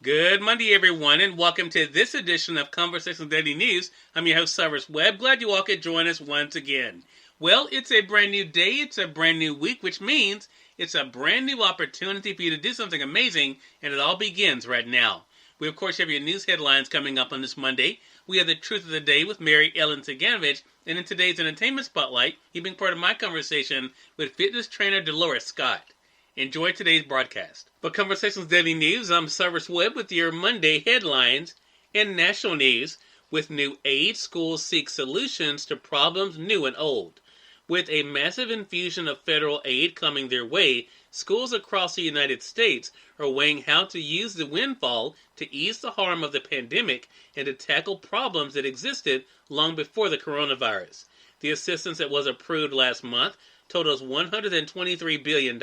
Good Monday, everyone, and welcome to this edition of Conversations Daily News. I'm your host, Cyrus Webb. Glad you all could join us once again. Well, it's a brand new day, it's a brand new week, which means it's a brand new opportunity for you to do something amazing, and it all begins right now. We, of course, have your news headlines coming up on this Monday. We have the Truth of the Day with Mary Ellen Ciganovich, and in today's Entertainment Spotlight, you've been part of my conversation with fitness trainer Deloris Scott. Enjoy today's broadcast. For Conversations Daily News, I'm Cyrus Webb with your Monday headlines and national news. With new aid, schools seek solutions to problems new and old. With a massive infusion of federal aid coming their way, schools across the United States are weighing how to use the windfall to ease the harm of the pandemic and to tackle problems that existed long before the coronavirus. The assistance that was approved last month totals $123 billion,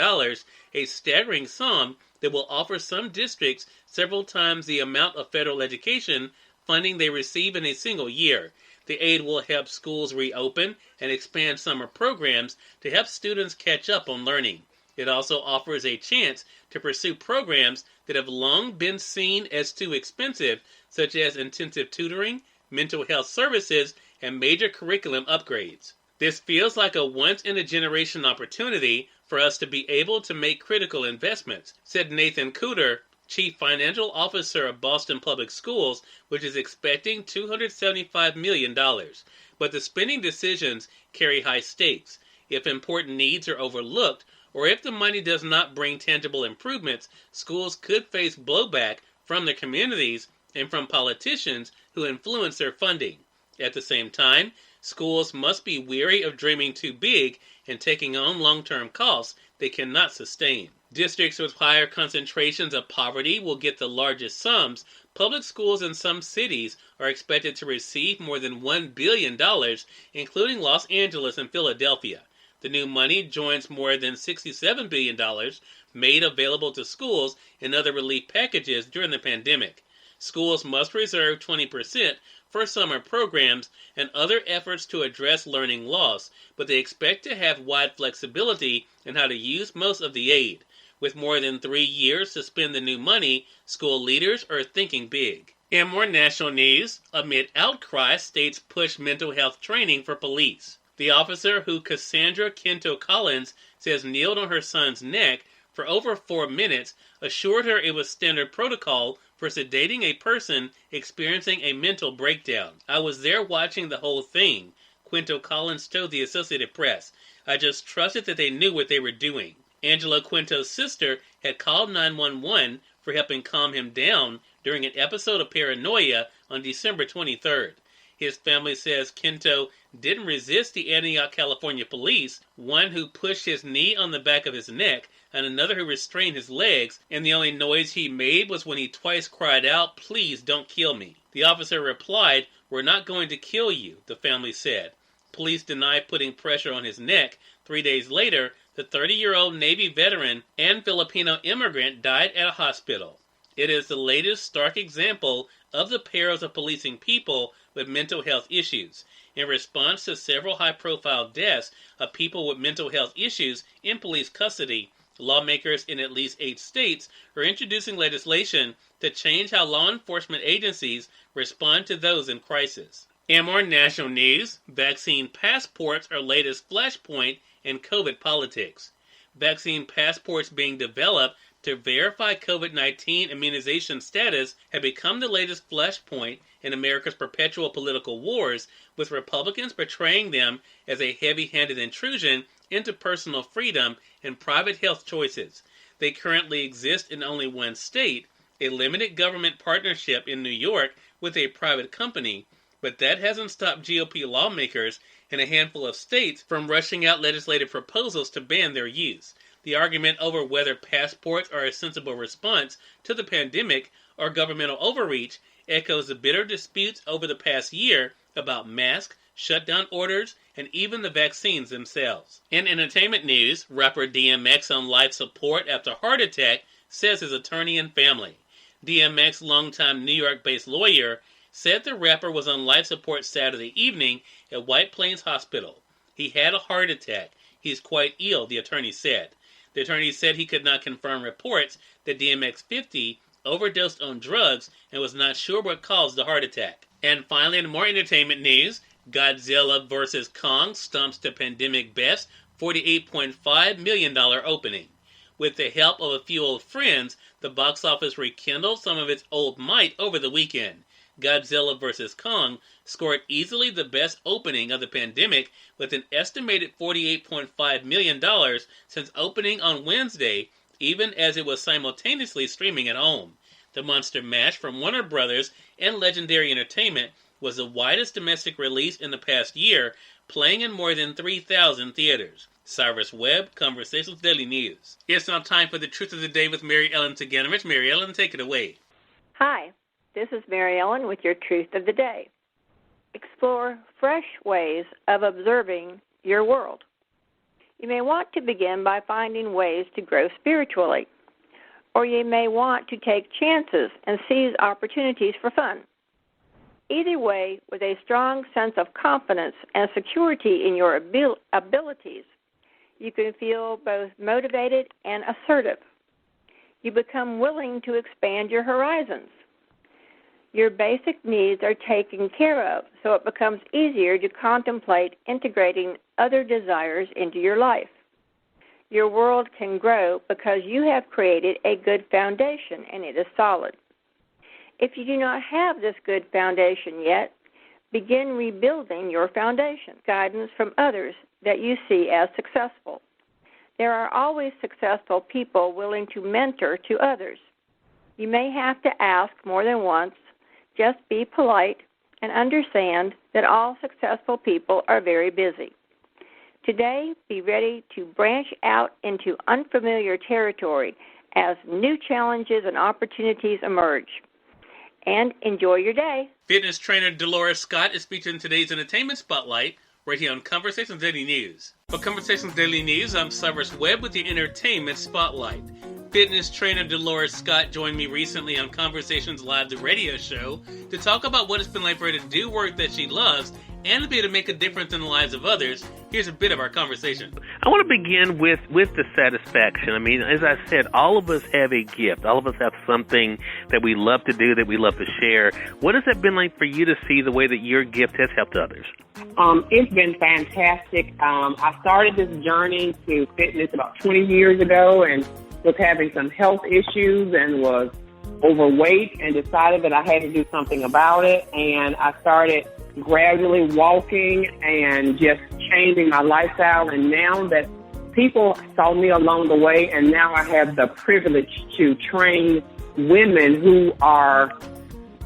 a staggering sum that will offer some districts several times the amount of federal education funding they receive in a single year. The aid will help schools reopen and expand summer programs to help students catch up on learning. It also offers a chance to pursue programs that have long been seen as too expensive, such as intensive tutoring, mental health services, and major curriculum upgrades. This feels like a once-in-a-generation opportunity for us to be able to make critical investments, said Nathan Cooter, Chief Financial Officer of Boston Public Schools, which is expecting $275 million. But the spending decisions carry high stakes. If important needs are overlooked, or if the money does not bring tangible improvements, schools could face blowback from their communities and from politicians who influence their funding. At the same time, schools must be wary of dreaming too big and taking on long-term costs they cannot sustain. Districts with higher concentrations of poverty will get the largest sums. Public schools in some cities are expected to receive more than $1 billion, including Los Angeles and Philadelphia. The new money joins more than $67 billion made available to schools in other relief packages during the pandemic. Schools must reserve 20% for summer programs and other efforts to address learning loss, but they expect to have wide flexibility in how to use most of the aid. With more than 3 years to spend the new money, school leaders are thinking big. In more national news, amid outcry, states push mental health training for police. The officer who Cassandra Kento Collins says kneeled on her son's neck for over 4 minutes assured her it was standard protocol for sedating a person experiencing a mental breakdown. "I was there watching the whole thing," Quinto Collins told the Associated Press. "I just trusted that they knew what they were doing." Angela Quinto's sister had called 911 for helping calm him down during an episode of paranoia on December 23rd. His family says Quinto didn't resist the Antioch, California police, one who pushed his knee on the back of his neck and another who restrained his legs, and the only noise he made was when he twice cried out, "Please don't kill me." The officer replied, "We're not going to kill you," the family said. Police denied putting pressure on his neck. 3 days later, the 30-year-old Navy veteran and Filipino immigrant died at a hospital. It is the latest stark example of the perils of policing people with mental health issues. In response to several high-profile deaths of people with mental health issues in police custody, lawmakers in at least 8 states are introducing legislation to change how law enforcement agencies respond to those in crisis. In more national news, vaccine passports are latest flashpoint in COVID politics. Vaccine passports being developed to verify COVID-19 immunization status have become the latest flashpoint in America's perpetual political wars, with Republicans portraying them as a heavy-handed intrusion into personal freedom and private health choices. They currently exist in only one state, a limited government partnership in New York with a private company, but that hasn't stopped GOP lawmakers in a handful of states from rushing out legislative proposals to ban their use. The argument over whether passports are a sensible response to the pandemic or governmental overreach echoes the bitter disputes over the past year about masks, shutdown orders, and even the vaccines themselves. In entertainment news, rapper DMX on life support after heart attack, says his attorney and family. DMX, longtime New York-based lawyer, said the rapper was on life support Saturday evening at White Plains Hospital. He had a heart attack. He's quite ill, the attorney said. The attorney said he could not confirm reports that DMX 50 overdosed on drugs and was not sure what caused the heart attack. And finally, in more entertainment news, Godzilla vs. Kong stumps the pandemic best $48.5 million opening. With the help of a few old friends, the box office rekindled some of its old might over the weekend. Godzilla vs. Kong scored easily the best opening of the pandemic with an estimated $48.5 million since opening on Wednesday, even as it was simultaneously streaming at home. The Monster Mash from Warner Brothers and Legendary Entertainment was the widest domestic release in the past year, playing in more than 3,000 theaters. Cyrus Webb, Conversations Daily News. It's now time for the Truth of the Day with Mary Ellen Ciganovich. Mary Ellen, take it away. Hi, this is Mary Ellen with your Truth of the Day. Explore fresh ways of observing your world. You may want to begin by finding ways to grow spiritually, or you may want to take chances and seize opportunities for fun. Either way, with a strong sense of confidence and security in your abilities, you can feel both motivated and assertive. You become willing to expand your horizons. Your basic needs are taken care of, so it becomes easier to contemplate integrating other desires into your life. Your world can grow because you have created a good foundation, and it is solid. If you do not have this good foundation yet, begin rebuilding your foundation. Guidance from others that you see as successful. There are always successful people willing to mentor to others. You may have to ask more than once. Just be polite and understand that all successful people are very busy. Today, be ready to branch out into unfamiliar territory as new challenges and opportunities emerge. And enjoy your day. Fitness trainer Deloris Scott is featured in today's Entertainment Spotlight right here on Conversations Daily News. For Conversations Daily News, I'm Cyrus Webb with the Entertainment Spotlight. Fitness trainer Deloris Scott joined me recently on Conversations Live, the radio show, to talk about what it's been like for her to do work that she loves and to be able to make a difference in the lives of others. Here's a bit of our conversation. I want to begin with the satisfaction. I mean, as I said, all of us have a gift. All of us have something that we love to do, that we love to share. What has that been like for you to see the way that your gift has helped others? It's been fantastic. I started this journey to fitness about 20 years ago and was having some health issues and was overweight and decided that I had to do something about it. And I started gradually walking and just changing my lifestyle. And now that people saw me along the way, and now I have the privilege to train women who are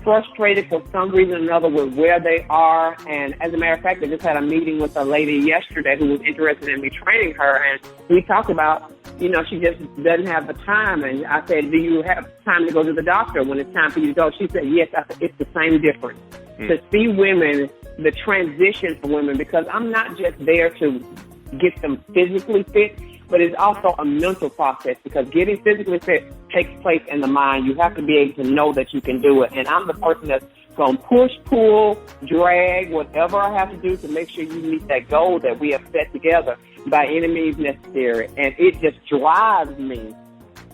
frustrated for some reason or another with where they are. And as a matter of fact, I just had a meeting with a lady yesterday who was interested in me training her, and we talked about, she just doesn't have the time. And I said, do you have time to go to the doctor when it's time for you to go? She said, yes. I said, it's the same difference. To see women, the transition for women, because I'm not just there to get them physically fit, but it's also a mental process, because getting physically fit takes place in the mind. You have to be able to know that you can do it. And I'm the person that's going to push, pull, drag, whatever I have to do to make sure you meet that goal that we have set together by any means necessary. And it just drives me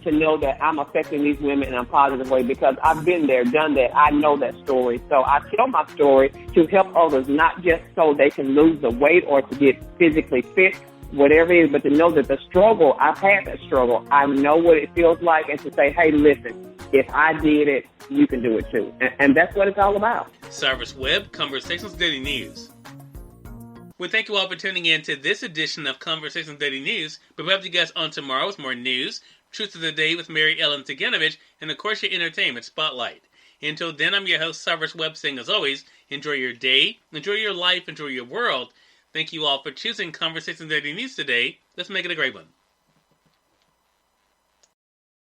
to know that I'm affecting these women in a positive way, because I've been there, done that. I know that story. So I tell my story to help others, not just so they can lose the weight or to get physically fit, whatever it is, but to know that the struggle, I've had that struggle. I know what it feels like, and to say, hey, listen, if I did it, you can do it too. And that's what it's all about. Cyrus Webb, Conversations Daily News. We thank you all for tuning in to this edition of Conversations Daily News. We'll have you guys on tomorrow with more news, Truth of the Day with Mary Ellen Ciganovich, and of course your Entertainment Spotlight. Until then, I'm your host, Cyrus Webb, saying as always, enjoy your day, enjoy your life, enjoy your world. Thank you all for choosing Conversations Daily News today. Let's make it a great one.